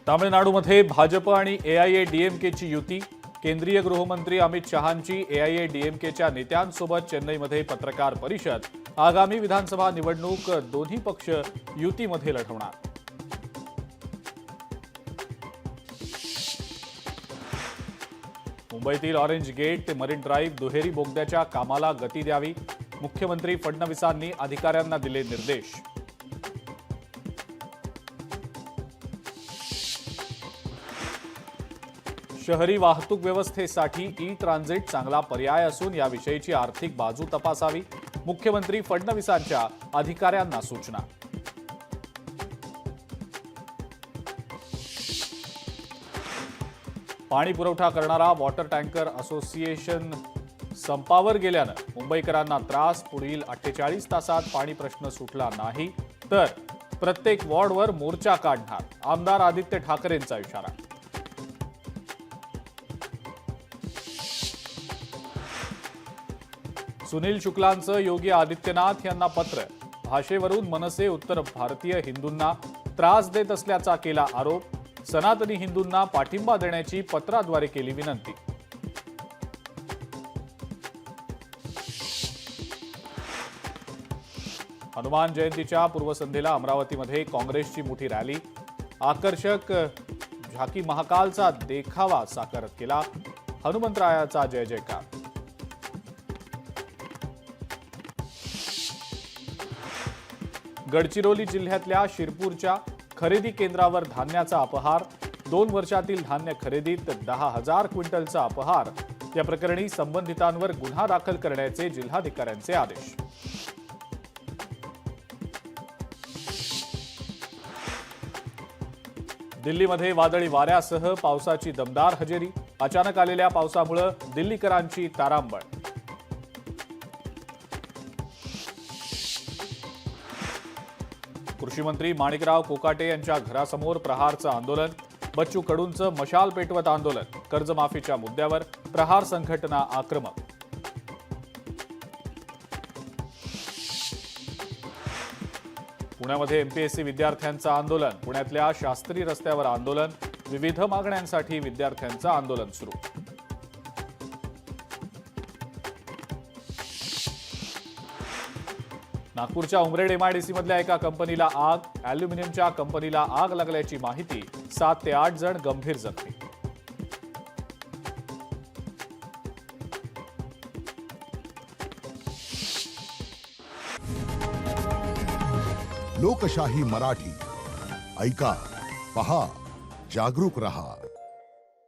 तामिळनाडूमध्ये भाजप आणि एआयएडीएमकेची युती। केंद्रीय गृहमंत्री अमित शहांची एआयएडीएमकेच्या नेत्यांसोबत चेन्नईमध्ये पत्रकार परिषद। आगामी विधानसभा निवडणूक दोन्ही पक्ष युतीमध्ये लढवणार। मुंबईतील ऑरेंज गेट ते मरीन ड्राईव्ह दुहेरी बोगद्याच्या कामाला गती द्यावी, मुख्यमंत्री फडणवीसांनी अधिकाऱ्यांना दिले निर्देश। शहरी वाहतूक व्यवस्थेसाठी ई ट्रान्झिट चांगला पर्याय असून याविषयीची आर्थिक बाजू तपासावी, मुख्यमंत्री फडणवीसांच्या अधिकाऱ्यांना सूचना। पाणी पुरवठा करणारा वॉटर टँकर असोसिएशन संपावर गेल्यानं मुंबईकरांना त्रास। पुढील 48 तासात पाणी प्रश्न सुटला नाही तर प्रत्येक वॉर्डवर मोर्चा काढणार, आमदार आदित्य ठाकरेंचा इशारा। सुनील शुक्लांचं योगी आदित्यनाथ यांना पत्र। भाषेवरून मनसे उत्तर भारतीय हिंदूंना त्रास देत असल्याचा केला आरोप। सनातनी हिंदूंना पाठिंबा देण्याची पत्राद्वारे केली विनंती। हनुमान जयंतीच्या पूर्वसंध्येला अमरावतीमध्ये काँग्रेसची मोठी रॅली। आकर्षक झाकी महाकालचा देखावा साकारत केला, हनुमंतरायाचा जय जयकार। गडचिरोली जिल्ह्यातल्या शिरपूरच्या खरेदी केंद्रावर धान्याचा अपहार। 2 वर्षातील धान्य खरेदीत 10,000 क्विंटलचा अपहार। या प्रकरणी संबंधितांवर गुन्हा दाखल करण्याचे जिल्हाधिकाऱ्यांचे आदेश। दिल्लीमध्ये वादळी वाऱ्यासह पावसाची दमदार हजेरी। अचानक आलेल्या पावसामुळे दिल्लीकरांची तारांबळ। कृषी मंत्री माणिकराव कोकाटे यांच्या घरासमोर प्रहारचं आंदोलन। बच्चू कडूंचं मशाल पेटवत आंदोलन। कर्जमाफीच्या मुद्द्यावर प्रहार संघटना आक्रमक। पुण्यामध्ये एमपीएससी विद्यार्थ्यांचं आंदोलन। पुण्यातल्या शास्त्री रस्त्यावर आंदोलन। विविध मागण्यांसाठी विद्यार्थ्यांचं आंदोलन सुरू। नागपूरच्या उमरेड एमआयडीसी मधल्या एका कंपनीला आग। अॅल्युमिनियमच्या कंपनीला आग लागल्याची माहिती। 7 ते 8 जण गंभीर जखमी। लोकशाही मराठी ऐका, पहा, जागरूक रहा।